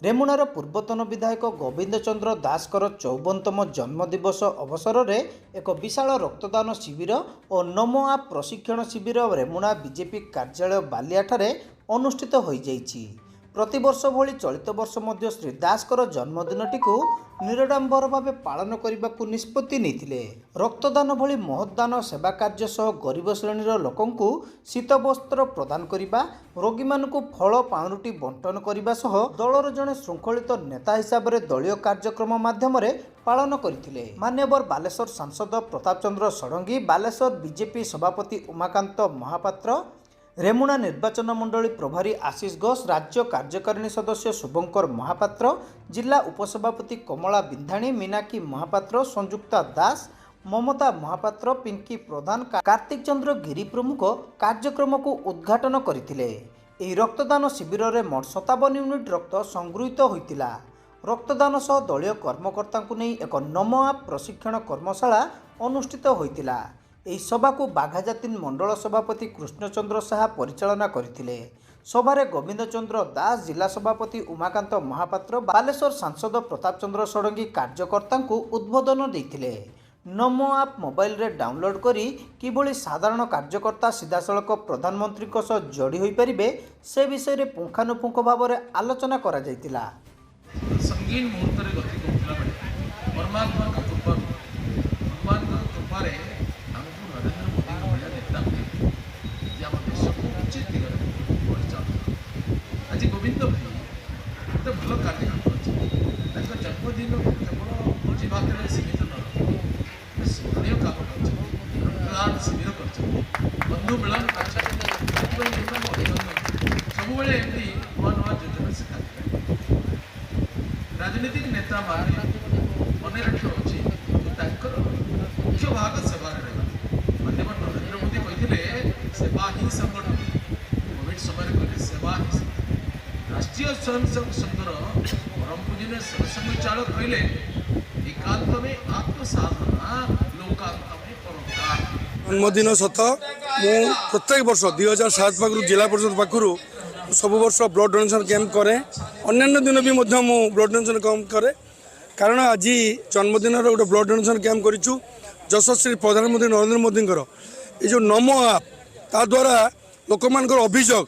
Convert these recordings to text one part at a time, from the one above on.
रेमुणार पूर्वतन विधायक गोविंद चंद्र दासकर 54तम जन्मदिवस अवसर में एक विशाल रक्तदान शिविर और नमो आप प्रशिक्षण शिविर रेमुणा बीजेपी कार्यालय बालियाठारे अनुष्ठित हो जाइछि। प्रतिवर्ष भली चलित वर्ष मध्य श्री दासकर जन्मदिनटी को निराडंबर भाव पालन करने को निष्पत्ति नहीं। रक्तदान भली महत्दान सेवा कार्य सह गरीब श्रेणीर लोकंकु शीत वस्त्र प्रदान करने, रोगी मानकु फल पाउरुटी बंटन करने सह दलर जड़े श्रृंखलित नेता हिसाब से दलीय कार्यक्रम माध्यम पालन करथिले। मान्यवर बालेश्वर सांसद प्रताप चंद्र षडंगी, बालेश्वर बीजेपी सभापति उमाकांत महापात्र, रेमुणा निर्वाचन मंडली प्रभारी आशीष घोष, राज्य कार्यकारिणी सदस्य शुभंकर महापात्र, जिला उपसभापति कमला बिंधाणी, मीनाक्षी महापात्र, संयुक्ता दास, ममता महापात्र, पिंकी प्रधान, कार्तिक चंद्र गिरी प्रमुख कार्यक्रम को उद्घाटन करथिले। एही रक्तदान शिविर में मोट 57 यूनिट रक्त संगृहीत होइतिला। रक्तदान सह दलीय कर्मकर्ता को नहीं एक नमो आप प्रशिक्षण कर्मशाला अनुष्ठित होइतिला। ଏହି ସଭାକୁ ବାଘାଜାତିନ ମଣ୍ଡଳ ସଭାପତି କୃଷ୍ଣଚନ୍ଦ୍ର ସାହା ପରିଚାଳନା କରିଥିଲେ। ସଭାରେ ଗୋବିନ୍ଦ ଚନ୍ଦ୍ର ଦାସ, ଜିଲ୍ଲା ସଭାପତି ଉମାକାନ୍ତ ମହାପାତ୍ର, ବାଲେଶ୍ୱର ସାଂସଦ ପ୍ରତାପ ଚନ୍ଦ୍ର ଷଡଙ୍ଗୀ କାର୍ଯ୍ୟକର୍ତ୍ତାଙ୍କୁ ଉଦ୍ବୋଧନ ଦେଇଥିଲେ। ନମୋ ଆପ୍ ମୋବାଇଲରେ ଡାଉନଲୋଡ୍ କରି କିଭଳି ସାଧାରଣ କାର୍ଯ୍ୟକର୍ତ୍ତା ସିଧାସଳଖ ପ୍ରଧାନମନ୍ତ୍ରୀଙ୍କ ସହ ଯୋଡ଼ି ହୋଇପାରିବେ ସେ ବିଷୟରେ ପୁଙ୍ଖାନୁପୁଙ୍ଖ ଭାବରେ ଆଲୋଚନା କରାଯାଇଥିଲା। संगीन मुहूर्त गति करुला बेले परमात्मा कृपारे आमको नरेंद्र मोदी भलिया नेता जे आम देश को उचित दिगरे परिचालन। आज गोविंद भाई गोटे भल कार्यक्रम अच्छे जन्मदिन केवल भोजीभात सीमित न स्मरणीय काम रक्तदान शिविर कर बंधु मिलन कर सब एमती नुआ नुआ योजना से राजनीतिक नेता माने मन रखियो अछि मुख्य भाग सेवा मानव नरेंद्र मोदी कहते सेवा ही संगठन कोविड समय कहते सेवा ही राष्ट्रीय स्वयंसेवक संघर परम पूजनीय सरसंघ चालक कहले एकांत में आत्मसाधना लोकांत में परोपकार। जन्मदिन सत मु प्रत्येक वर्ष 2007 पाखु जिला परिषद पाखु सब वर्ष ब्लड डोनेशन कैंप करे। अन्य दिन भी मु ब्लड डोनेशन कैंप करे कारण आज जन्मदिन गोटे ब्लड डोनेशन कैंप करूँ यशस्वी प्रधानमंत्री नरेंद्र मोदी ये जो नमो आप ता द्वारा लोक मान अभियोग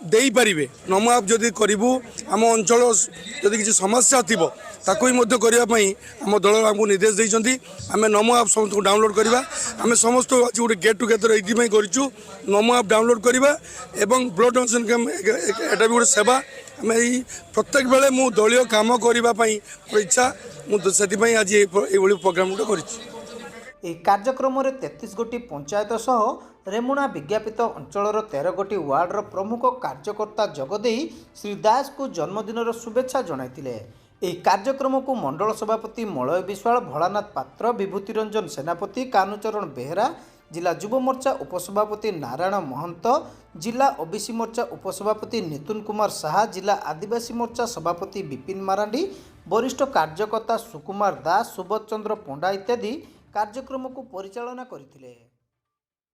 दे पारे। नमो आप जदि करूँ आम अंचल जदि किसी समस्या थी ताकू ही करने आम दल आमको निर्देश देते आम नमो आप समस्त को डाउनलोड करवा। आम समस्त आज गोटे गेट टुगेदर ये करूँ नमो आप डाउनलोड करवा एवं ब्लड डोनेशन कैंप एटा भी गोटे सेवा। आम प्रत्येक बेले मु दलीय काम करने इच्छा मुझे आज ये प्रोग्राम गोटे कर। कार्यक्रम में 33 गोटी पंचायत सह रेमुणा विज्ञापित अंचल 13 गोटी वार्डर प्रमुख कार्यकर्ता जोगदे श्री दास को जन्मदिन शुभेच्छा जणाइथिले। ଏହି କାର୍ଯ୍ୟକ୍ରମକୁ मंडल सभापति मलय विश्वाल, भोलानाथ पात्र, विभूति रंजन सेनापति, कानुचरण बेहेरा, जिला युव मोर्चा उपसभापति नारायण महंत, जिला ओबीसी मोर्चा उपसभापति नितुन कुमार साहा, जिला आदिवासी मोर्चा सभापति विपिन मारांडी, वरिष्ठ कार्यकर्ता सुकुमार दास, सुबोध चंद्र पंडा इत्यादि कार्यक्रम को परिचालना करथिले।